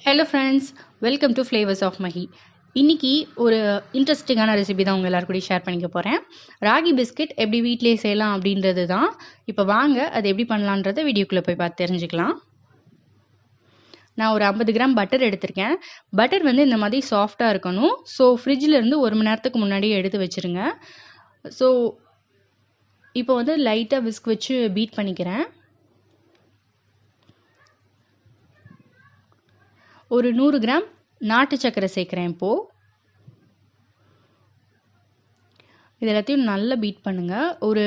Hello friends, welcome to flavours of Mahi. இன்னைக்கு ஒரு இன்ட்ரெஸ்டிங்கான ரெசிபி தான் உங்கள் எல்லாருக்கூடயும் ஷேர் பண்ணிக்க போகிறேன். ராகி பிஸ்கெட் எப்படி வீட்டிலேயே செய்யலாம் அப்படின்றது தான். இப்போ வாங்க அது எப்படி பண்ணலான்றதை வீடியோக்குள்ளே போய் பார்த்து தெரிஞ்சுக்கலாம். நான் ஒரு 50 கிராம் பட்டர் எடுத்திருக்கேன். பட்டர் வந்து இந்த மாதிரி சாஃப்டாக இருக்கணும். ஸோ ஃப்ரிட்ஜில் இருந்து 1 மணி நேரத்துக்கு முன்னாடியே எடுத்து வச்சுருங்க. ஸோ இப்போ வந்து லைட்டாக விஸ்க் வச்சு பீட் பண்ணிக்கிறேன். ஒரு 100 கிராம் நாட்டு சர்க்கரை சேர்க்குறேன். இப்போது இது எல்லாத்தையும் நல்லா பீட் பண்ணுங்கள். ஒரு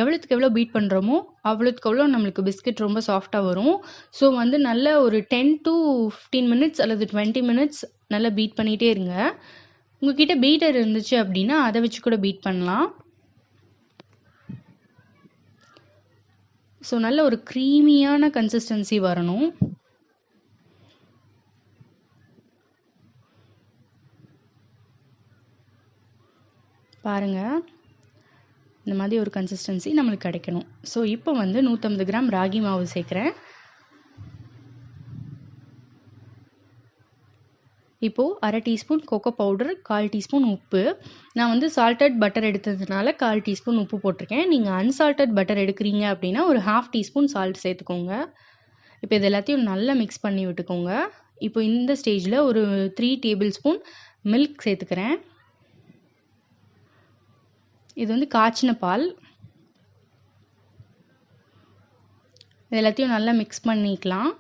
எவ்வளோத்துக்கு எவ்வளோ பீட் பண்ணுறோமோ அவ்வளோத்துக்கு எவ்வளோ நம்மளுக்கு பிஸ்கெட் ரொம்ப சாஃப்டாக வரும். ஸோ வந்து நல்ல ஒரு 10 to 15 மினிட்ஸ் அல்லது 20 மினிட்ஸ் நல்லா பீட் பண்ணிகிட்டே இருங்க. உங்ககிட்ட பீட்டர் இருந்துச்சு அப்படின்னா அதை வச்சு கூட பீட் பண்ணலாம். ஸோ நல்ல ஒரு க்ரீமியான கன்சிஸ்டன்சி வரணும். பாருங்கள், இந்த மாதிரி ஒரு கன்சிஸ்டன்சி நம்மளுக்கு கிடைக்கணும். ஸோ இப்போ வந்து 150 கிராம் ராகி மாவு சேர்க்குறேன். இப்போது அரை டீஸ்பூன் கோகோ பவுடர், 1/4 டீஸ்பூன் உப்பு. நான் வந்து சால்டட் பட்டர் எடுத்ததுனால 1/4 டீஸ்பூன் உப்பு போட்டிருக்கேன். நீங்கள் அன்சால்டட் பட்டர் எடுக்கிறீங்க அப்படின்னா ஒரு 1/2 டீஸ்பூன் சால்ட் சேர்த்துக்கோங்க. இப்போ இது எல்லாத்தையும் நல்லா மிக்ஸ் பண்ணி விட்டுக்கோங்க. இப்போ இந்த ஸ்டேஜில் ஒரு 3 டேபிள் ஸ்பூன் மில்க் சேர்த்துக்கிறேன். இது வந்து காய்ச்சின பால். இது எல்லாத்தையும் நல்லா மிக்ஸ் பண்ணிக்கலாம்.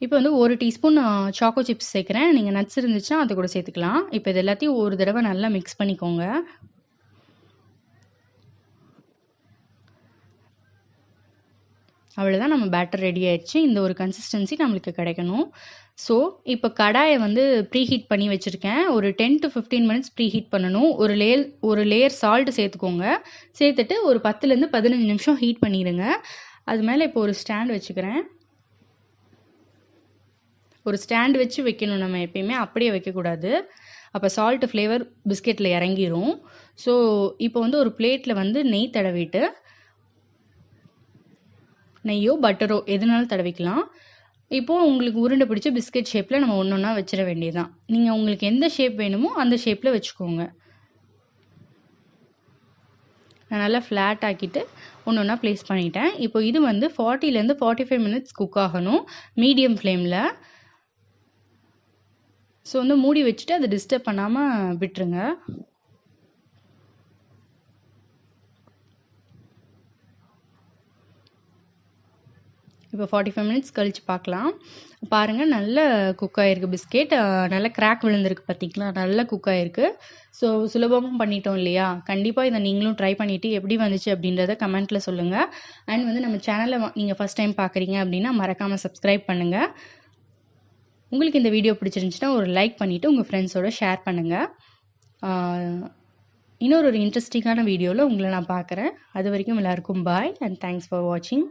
இப்போ வந்து ஒரு டீஸ்பூன் சாக்கோ சிப்ஸ் சேர்க்குறேன். நீங்கள் நட்ஸ் இருந்துச்சுன்னா அதை கூட சேர்த்துக்கலாம். இப்போ இது எல்லாத்தையும் ஒரு தடவை நல்லா மிக்ஸ் பண்ணிக்கோங்க. அவ்வளோதான், நம்ம பேட்டர் ரெடி ஆயிடுச்சு. இந்த ஒரு கன்சிஸ்டன்சி நம்மளுக்கு கிடைக்கணும். ஸோ இப்போ கடாயை வந்து ப்ரீஹீட் பண்ணி வச்சுருக்கேன். ஒரு 10 to 15 மினிட்ஸ் ப்ரீஹீட் பண்ணணும். ஒரு லேயர் சால்ட் சேர்த்துக்கோங்க. சேர்த்துட்டு ஒரு 10லேருந்து 15 நிமிஷம் ஹீட் பண்ணிடுங்க. அது மேலே இப்போ ஒரு ஸ்டாண்ட் வச்சுக்கிறேன். ஒரு ஸ்டாண்ட் வச்சு வைக்கணும். நம்ம எப்பயுமே அப்படியே வைக்கக்கூடாது. அப்போ சால்ட் ஃப்ளேவர் பிஸ்கெட்டில் இறங்கிரும். ஸோ இப்போ வந்து ஒரு பிளேட்டில் வந்து நெய் தடவிட்டு, நெய்யோ பட்டரோ எதுனாலும் தடவிக்கலாம். இப்போது உங்களுக்கு உருண்டை பிடிச்ச பிஸ்கெட் ஷேப்பில் நம்ம ஒன்று ஒன்றா வச்சிட வேண்டியதுதான். நீங்கள் உங்களுக்கு எந்த ஷேப் வேணுமோ அந்த ஷேப்பில் வச்சுக்கோங்க. நான் நல்லா ஃப்ளாட் ஆக்கிட்டு ஒன்று ஒன்றா ப்ளேஸ் பண்ணிட்டேன். இப்போ இது வந்து 40லேருந்து 45 மினிட்ஸ் குக் ஆகணும் மீடியம் ஃப்ளேமில். ஸோ வந்து மூடி வச்சுட்டு அதை டிஸ்டர்ப் பண்ணாமல் விட்டுருங்க. இப்போ 45 மினிட்ஸ் கழித்து பார்க்கலாம். பாருங்கள், நல்ல குக் ஆகிருக்கு பிஸ்கெட். நல்ல கிராக் விழுந்திருக்கு பார்த்தீங்களா, நல்லா குக் ஆகிருக்கு. ஸோ சுலபமாக பண்ணிட்டோம் இல்லையா? கண்டிப்பாக இதை நீங்களும் ட்ரை பண்ணிவிட்டு எப்படி வந்துச்சு அப்படின்றத கமெண்ட்டில் சொல்லுங்கள். அண்ட் வந்து நம்ம சேனலை நீங்கள் ஃபஸ்ட் டைம் பார்க்குறீங்க அப்படின்னா மறக்காமல் சப்ஸ்கிரைப் பண்ணுங்கள். உங்களுக்கு இந்த வீடியோ பிடிச்சிருந்துச்சுன்னா ஒரு லைக் பண்ணிவிட்டு உங்கள் ஃப்ரெண்ட்ஸோட ஷேர் பண்ணுங்கள். இன்னொரு இன்ட்ரெஸ்டிங்கான வீடியோவில் உங்களை நான் பார்க்குறேன். அது வரைக்கும் எல்லாருக்கும் பாய் அண்ட் தேங்க்ஸ் ஃபார் வாட்சிங்.